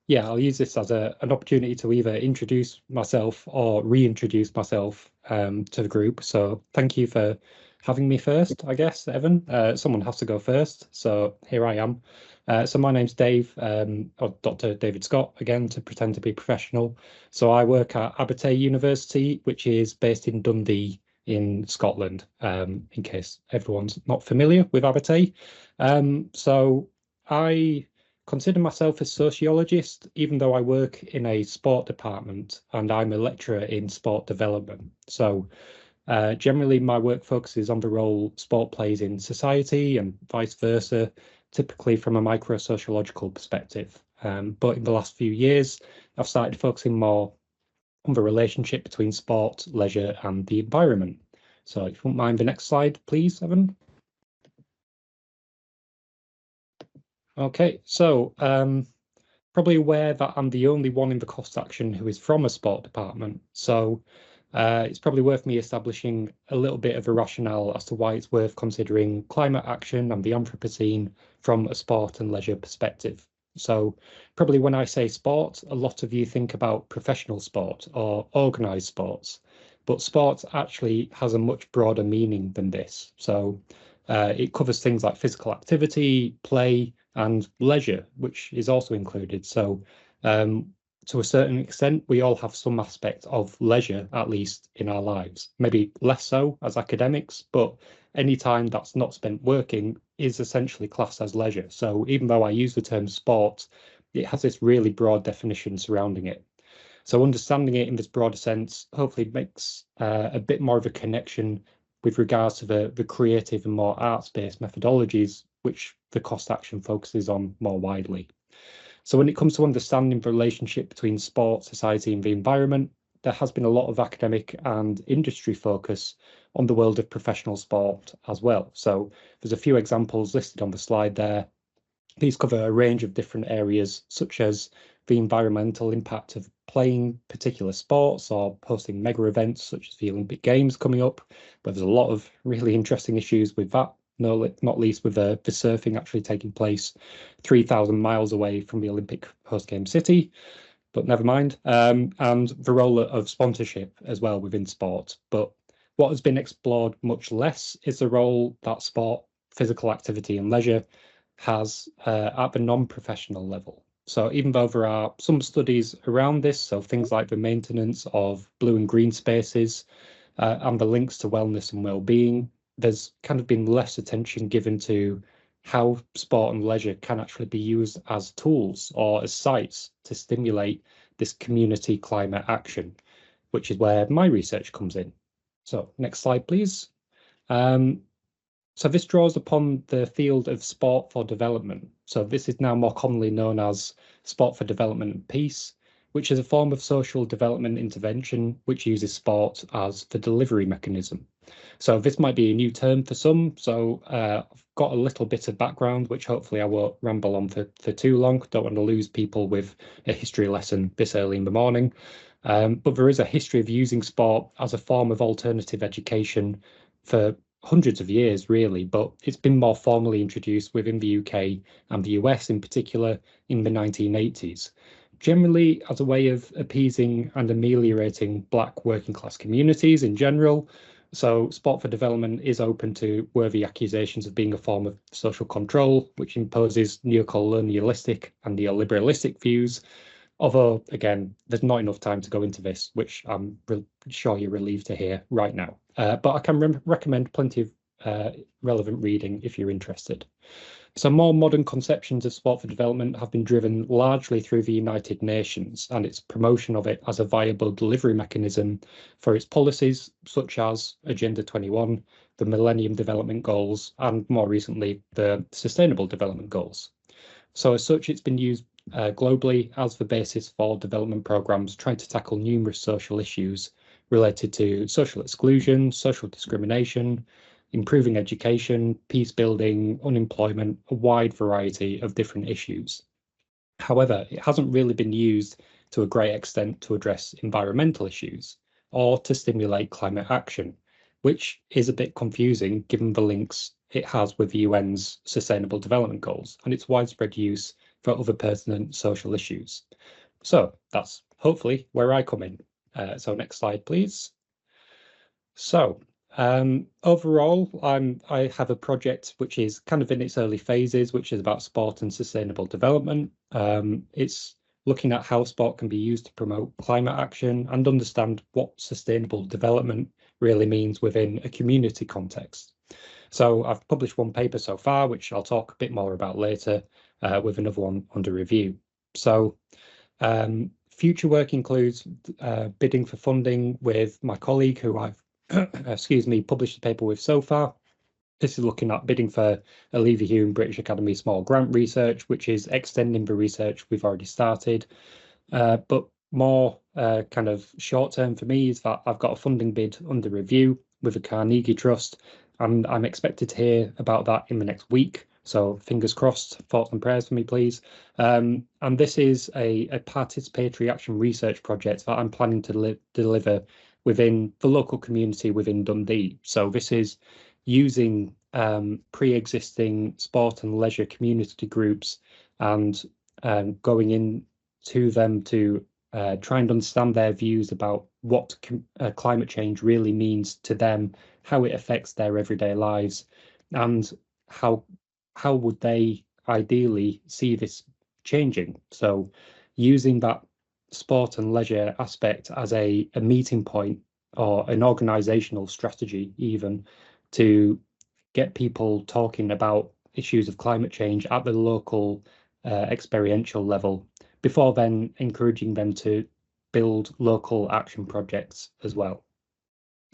yeah, I'll use this as an opportunity to either introduce myself or reintroduce myself to the group. So thank you for having me first, I guess, Evan. Someone has to go first, so here I am. So my name's Dave, or Dr. David Scott, again, to pretend to be professional. So I work at Abertay University, which is based in Dundee in Scotland, in case everyone's not familiar with Abertay. So I consider myself a sociologist, even though I work in a sport department and I'm a lecturer in sport development. So generally, my work focuses on the role sport plays in society and vice versa, typically from a micro-sociological perspective. But in the last few years, I've started focusing more on the relationship between sport, leisure, and the environment. So if you wouldn't mind the next slide, please, Evan. Okay, so probably aware that I'm the only one in the cost section who is from a sport department. So it's probably worth me establishing a little bit of a rationale as to why it's worth considering climate action and the Anthropocene from a sport and leisure perspective. So probably when I say sport, a lot of you think about professional sport or organised sports, but sports actually has a much broader meaning than this. So it covers things like physical activity, play, and leisure, which is also included. So to a certain extent, we all have some aspect of leisure, at least in our lives. Maybe less so as academics, but any time that's not spent working is essentially classed as leisure. So even though I use the term sport, it has this really broad definition surrounding it. So understanding it in this broader sense hopefully makes a bit more of a connection with regards to the creative and more arts-based methodologies, which the cost action focuses on more widely. So when it comes to understanding the relationship between sport, society, and the environment, there has been a lot of academic and industry focus on the world of professional sport as well. So there's a few examples listed on the slide there. These cover a range of different areas, such as the environmental impact of playing particular sports or hosting mega events, such as the Olympic Games coming up, but there's a lot of really interesting issues with that, not least with the surfing actually taking place 3,000 miles away from the Olympic host game city, but never mind. And the role of sponsorship as well within sport. But what has been explored much less is the role that sport, physical activity, and leisure has at the non-professional level. So even though there are some studies around this, so things like the maintenance of blue and green spaces and the links to wellness and well-being, there's kind of been less attention given to how sport and leisure can actually be used as tools or as sites to stimulate this community climate action, which is where my research comes in. So next slide, please. So this draws upon the field of sport for development. So this is now more commonly known as sport for development and peace, which is a form of social development intervention which uses sport as the delivery mechanism. So this might be a new term for some. So I've got a little bit of background, which hopefully I won't ramble on for too long. Don't want to lose people with a history lesson this early in the morning. But there is a history of using sport as a form of alternative education for hundreds of years, really, but it's been more formally introduced within the UK and the US in particular in the 1980s, generally as a way of appeasing and ameliorating Black working class communities in general. So sport for development is open to worthy accusations of being a form of social control, which imposes neocolonialistic and neoliberalistic views. Although, again, there's not enough time to go into this, which I'm sure you're relieved to hear right now. But I can recommend plenty of relevant reading if you're interested. So more modern conceptions of sport for development have been driven largely through the United Nations and its promotion of it as a viable delivery mechanism for its policies, such as Agenda 21, the Millennium Development Goals, and more recently, the Sustainable Development Goals. So as such, it's been used globally as the basis for development programs trying to tackle numerous social issues related to social exclusion, social discrimination, improving education, peace building, unemployment, a wide variety of different issues. However, it hasn't really been used to a great extent to address environmental issues or to stimulate climate action, which is a bit confusing given the links it has with the UN's Sustainable Development Goals and its widespread use for other pertinent social issues. So that's hopefully where I come in. So next slide, please. So overall, I have a project which is kind of in its early phases, which is about sport and sustainable development. It's looking at how sport can be used to promote climate action and understand what sustainable development really means within a community context. So I've published one paper so far, which I'll talk a bit more about later, with another one under review. So future work includes bidding for funding with my colleague who I've, excuse me, published a paper with so far. This is looking at bidding for a Leverhulme and British Academy small grant research, which is extending the research we've already started. But more kind of short term for me is that I've got a funding bid under review with the Carnegie Trust, and I'm expected to hear about that in the next week. So fingers crossed, thoughts and prayers for me, please. And this is a participatory action research project that I'm planning to deliver within the local community within Dundee. So this is using pre-existing sport and leisure community groups and going in to them to try and understand their views about what climate change really means to them, how it affects their everyday lives, and how would they ideally see this changing. So using that sport and leisure aspect as a meeting point or an organizational strategy even to get people talking about issues of climate change at the local experiential level before then encouraging them to build local action projects as well.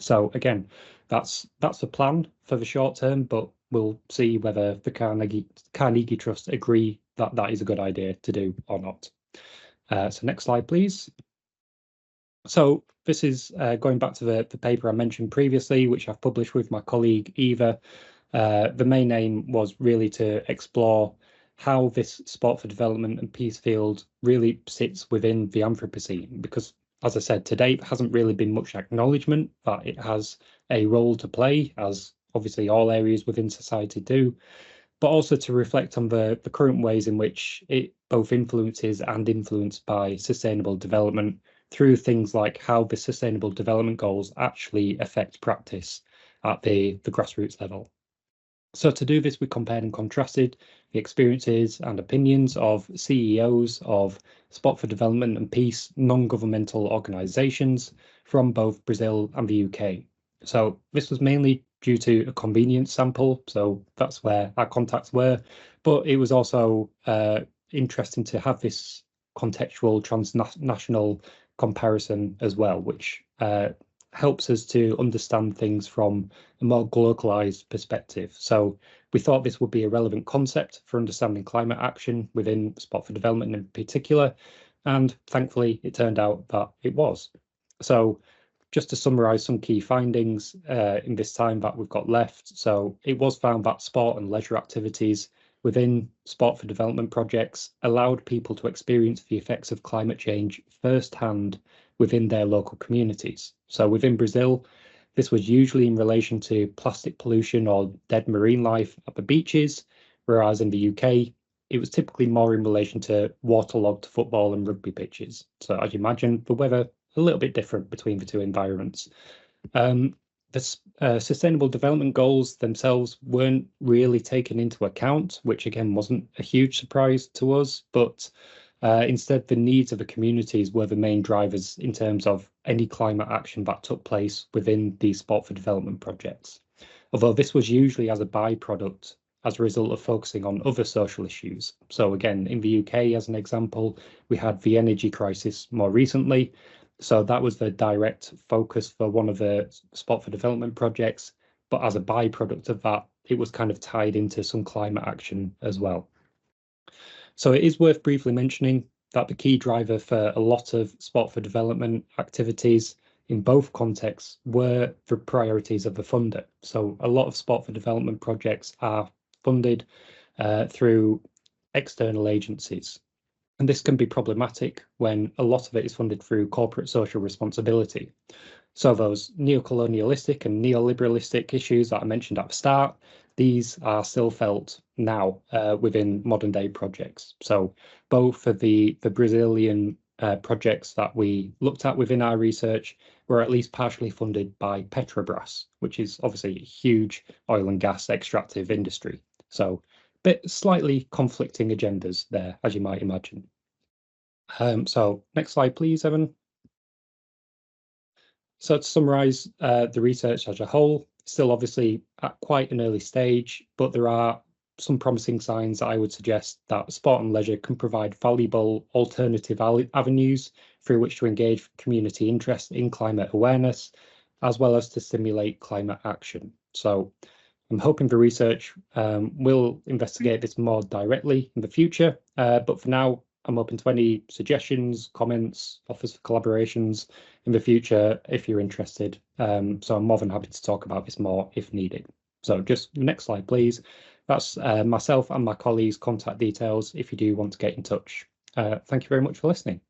So again, that's the plan for the short term, but we'll see whether the Carnegie Trust agree that that is a good idea to do or not. So next slide, please. So this is going back to the paper I mentioned previously, which I've published with my colleague Eva. The main aim was really to explore how this sport for development and peace field really sits within the Anthropocene, because as I said, to date, hasn't really been much acknowledgement that it has a role to play, as obviously all areas within society do, but also to reflect on the current ways in which it both influences and influenced by sustainable development through things like how the sustainable development goals actually affect practice at the grassroots level. So to do this, we compared and contrasted the experiences and opinions of CEOs of Sport for Development and Peace non-governmental organisations from both Brazil and the UK. So this was mainly due to a convenience sample, so that's where our contacts were, but it was also interesting to have this contextual transnational comparison as well, which helps us to understand things from a more localized perspective. So we thought this would be a relevant concept for understanding climate action within sport for development in particular. And thankfully, it turned out that it was. So just to summarize some key findings in this time that we've got left. So it was found that sport and leisure activities within sport for development projects allowed people to experience the effects of climate change firsthand within their local communities. So within Brazil, this was usually in relation to plastic pollution or dead marine life at the beaches, whereas in the UK, it was typically more in relation to waterlogged football and rugby pitches. So as you imagine, the weather a little bit different between the two environments. The sustainable development goals themselves weren't really taken into account, which again wasn't a huge surprise to us, but instead the needs of the communities were the main drivers in terms of any climate action that took place within these sport for development projects. Although this was usually as a byproduct as a result of focusing on other social issues. So again, in the UK, as an example, we had the energy crisis more recently. So that was the direct focus for one of the sport for development projects. But as a byproduct of that, it was kind of tied into some climate action as well. So it is worth briefly mentioning that the key driver for a lot of sport for development activities in both contexts were the priorities of the funder. So a lot of sport for development projects are funded through external agencies. And this can be problematic when a lot of it is funded through corporate social responsibility. So those neo-colonialistic and neoliberalistic issues that I mentioned at the start, these are still felt now within modern day projects. So both for the Brazilian projects that we looked at within our research were at least partially funded by Petrobras, which is obviously a huge oil and gas extractive industry. So, bit slightly conflicting agendas there, as you might imagine. So next slide, please, Evan. So to summarize the research as a whole, still obviously at quite an early stage, but there are some promising signs that I would suggest that sport and leisure can provide valuable alternative avenues through which to engage community interest in climate awareness, as well as to stimulate climate action. So I'm hoping the research will investigate this more directly in the future, but for now, I'm open to any suggestions, comments, offers for collaborations in the future if you're interested. So I'm more than happy to talk about this more if needed. So just next slide, please. That's myself and my colleagues' contact details if you do want to get in touch. Thank you very much for listening.